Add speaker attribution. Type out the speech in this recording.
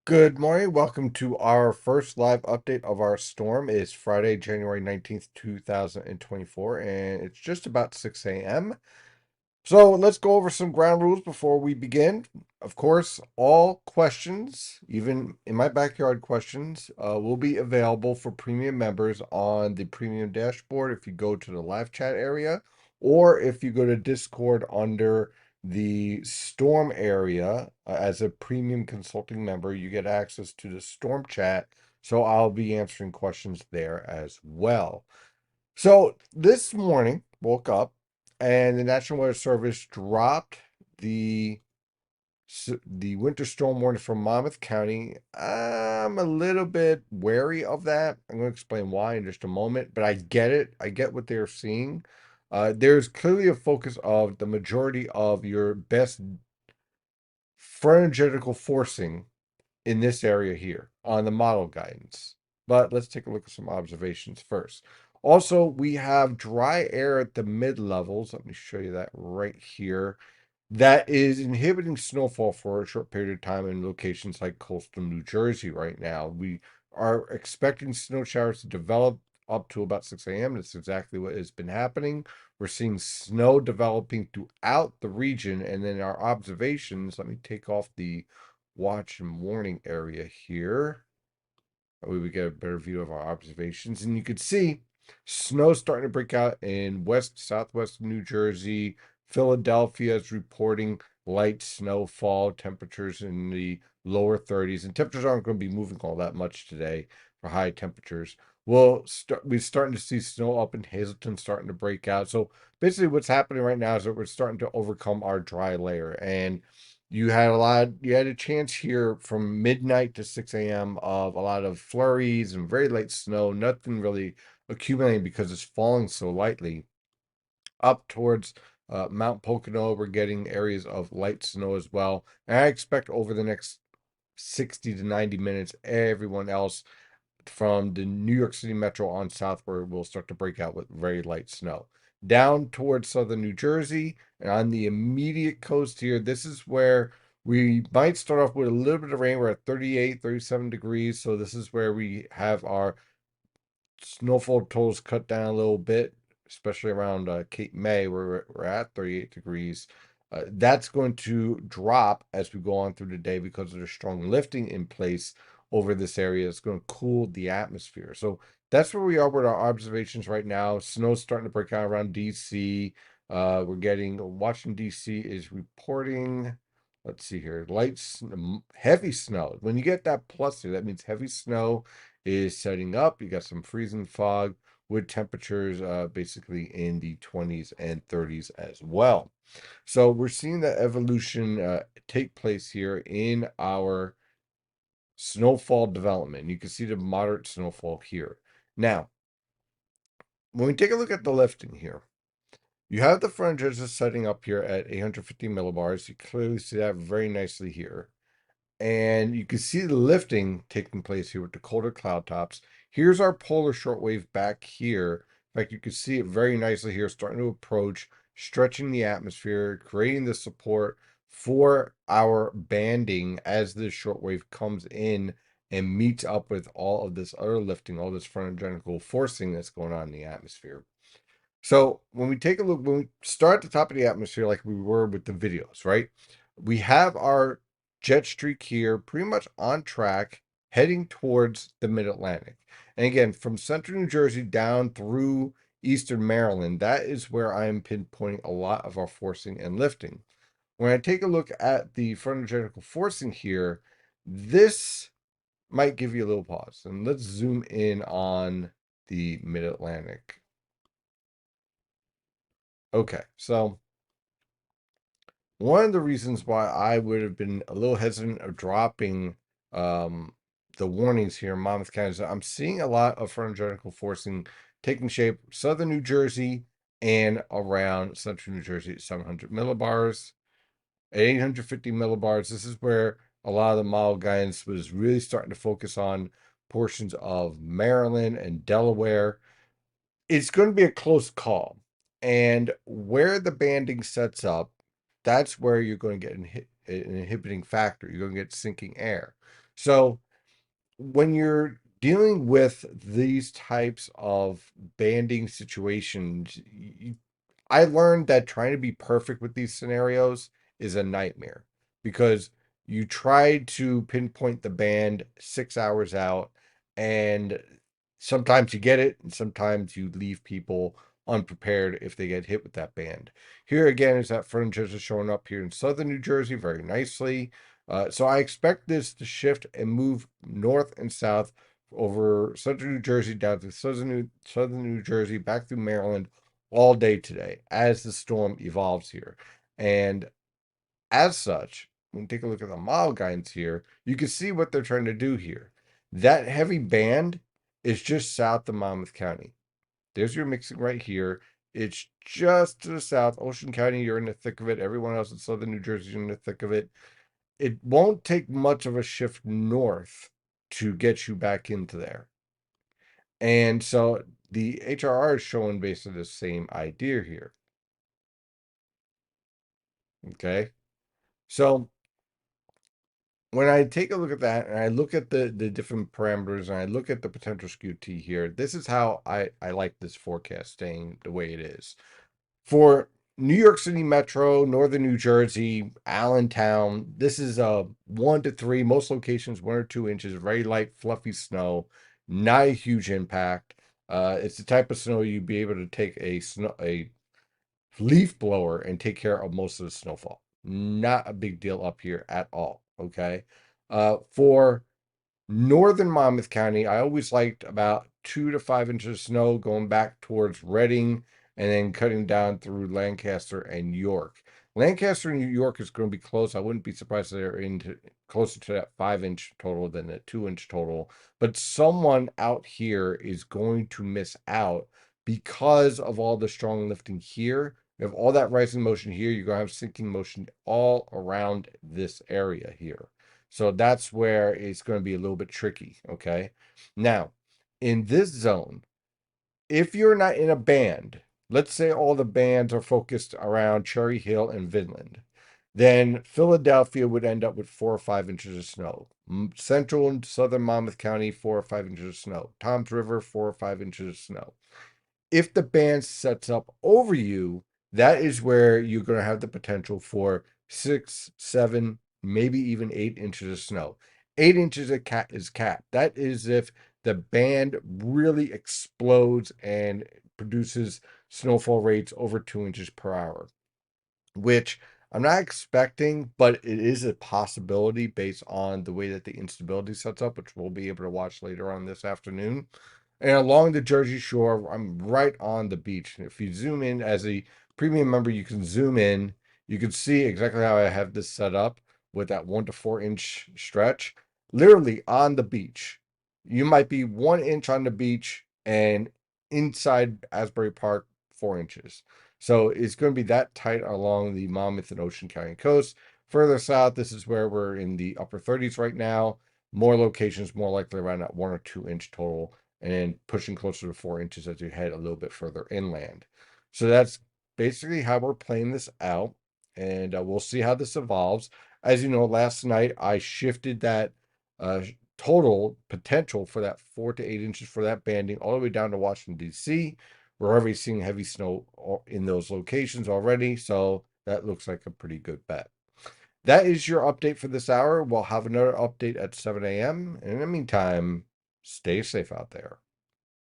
Speaker 1: Good morning. Welcome to our first live update of our storm. It is Friday, January 19th, 2024, and it's just about 6 a.m. So let's go over some ground rules before we begin. Of course, all questions, even in my backyard questions, will be available for premium members on the premium dashboard if you go to the live chat area, or if you go to Discord under the storm area as a premium consulting member, you get access to the storm chat. So I'll be answering questions there as well. So this morning, woke up and the National Weather Service dropped the the winter storm warning for Monmouth County. I'm a little bit wary of that. I'm going to explain why in just a moment, but I get it. I get what they're seeing. There's clearly a focus of the majority of your best phrenological forcing in this area here on the model guidance. But let's take a look at some observations first. Also, we have dry air at the mid levels. Let me show you that right here. That is inhibiting snowfall for a short period of time in locations like coastal New Jersey right now. We are expecting snow showers to develop up to about 6 a.m. That's exactly what has been happening. We're seeing snow developing throughout the region. And then our observations, let me take off the watch and warning area here. That way we get a better view of our observations. And you can see snow starting to break out in southwest New Jersey. Philadelphia is reporting light snowfall, temperatures in the lower 30s. And temperatures aren't going to be moving all that much today for high temperatures. We're starting to see snow up in Hazleton starting to break out. So basically what's happening right now is that we're starting to overcome our dry layer. And you had a chance here from midnight to 6 a.m. of a lot of flurries and very light snow, nothing really accumulating because it's falling so lightly. Up towards Mount Pocono, we're getting areas of light snow as well. And I expect over the next 60 to 90 minutes, everyone else from the New York City metro on southward will start to break out with very light snow. Down towards southern New Jersey and on the immediate coast here, this is where we might start off with a little bit of rain. We're at 38, 37 degrees. So this is where we have our snowfall totals cut down a little bit, especially around Cape May, where we're at 38 degrees. That's going to drop as we go on through the day because of the strong lifting in place over this area. It's going to cool the atmosphere. So that's where we are with our observations right now. Snow's starting to break out around DC. We're getting Washington, DC is reporting. Let's see here. Heavy snow. When you get that plus here, that means heavy snow is setting up. You got some freezing fog with temperatures basically in the 20s and 30s as well. So we're seeing that evolution take place here in our snowfall development. You can see the moderate snowfall here. Now, when we take a look at the lifting here, you have the frontages setting up here at 850 millibars. You clearly see that very nicely here. And you can see the lifting taking place here with the colder cloud tops. Here's our polar shortwave back here. In fact, you can see it very nicely here, starting to approach, stretching the atmosphere, creating the support for our banding as this shortwave comes in and meets up with all of this other lifting, all this frontal forcing that's going on in the atmosphere. So when we take a look, when we start at the top of the atmosphere, like we were with the videos, right? We have our jet streak here pretty much on track, heading towards the mid-Atlantic. And again, from central New Jersey down through eastern Maryland, that is where I am pinpointing a lot of our forcing and lifting. When I take a look at the frontal forcing here, this might give you a little pause. And let's zoom in on the mid-Atlantic. Okay, so one of the reasons why I would have been a little hesitant of dropping um, the warnings here in Monmouth County is that I'm seeing a lot of frontal forcing taking shape southern New Jersey and around central New Jersey at 700 millibars, at 850 millibars. This is where a lot of the model guidance was really starting to focus on portions of Maryland and Delaware. It's going to be a close call. And where the banding sets up, that's where you're going to get an inhibiting factor. You're going to get sinking air. So when you're dealing with these types of banding situations, I learned that trying to be perfect with these scenarios is a nightmare because you try to pinpoint the band 6 hours out, and sometimes you get it, and sometimes you leave people unprepared if they get hit with that band. Here again is that frontage is showing up here in southern New Jersey very nicely. So I expect this to shift and move north and south over central New Jersey down to southern New Jersey, back through Maryland all day today as the storm evolves here. And as such, when you take a look at the model guidance here, you can see what they're trying to do here. That heavy band is just south of Monmouth County. There's your mixing right here. It's just to the south. Ocean County, you're in the thick of it. Everyone else in southern New Jersey is in the thick of it. It won't take much of a shift north to get you back into there. And so the HRR is showing basically the same idea here. Okay. So when I take a look at that and I look at the different parameters and I look at the potential skew T here, this is how I like this forecast staying the way it is. For New York City Metro, Northern New Jersey, Allentown, this is 1 to 3, most locations 1 or 2 inches, very light, fluffy snow, not a huge impact. It's the type of snow you'd be able to take a leaf blower and take care of most of the snowfall. Not a big deal up here at all. Okay. For northern Monmouth County, I always liked about 2 to 5 inches of snow going back towards Reading and then cutting down through Lancaster and York. Lancaster and New York is going to be close. I wouldn't be surprised if they're into closer to that 5 inch total than a 2 inch total. But someone out here is going to miss out because of all the strong lifting here. You have all that rising motion here. You're going to have sinking motion all around this area here. So that's where it's going to be a little bit tricky. Okay. Now, in this zone, if you're not in a band, let's say all the bands are focused around Cherry Hill and Vinland, then Philadelphia would end up with 4 or 5 inches of snow. Central and southern Monmouth County, 4 or 5 inches of snow. Toms River, 4 or 5 inches of snow. If the band sets up over you, that is where you're going to have the potential for 6, 7, maybe even 8 inches of snow. 8 inches is cap. That is if the band really explodes and produces snowfall rates over 2 inches per hour, which I'm not expecting, but it is a possibility based on the way that the instability sets up, which we'll be able to watch later on this afternoon. And along the Jersey Shore, I'm right on the beach. And if you zoom in as a premium member, you can zoom in. You can see exactly how I have this set up with that 1 to 4 inch stretch, literally on the beach. You might be 1 inch on the beach and inside Asbury Park, 4 inches. So it's going to be that tight along the Monmouth and Ocean County coast. Further south, this is where we're in the upper 30s right now. More locations, more likely around that 1 or 2 inch total, and then pushing closer to 4 inches as you head a little bit further inland. So that's basically how we're playing this out, and we'll see how this evolves. As you know, last night I shifted that uh, total potential for that 4 to 8 inches for that banding all the way down to Washington, D.C. We're already seeing heavy snow in those locations already, so that looks like a pretty good bet. That is your update for this hour. We'll have another update at 7 a.m. And in the meantime, stay safe out there.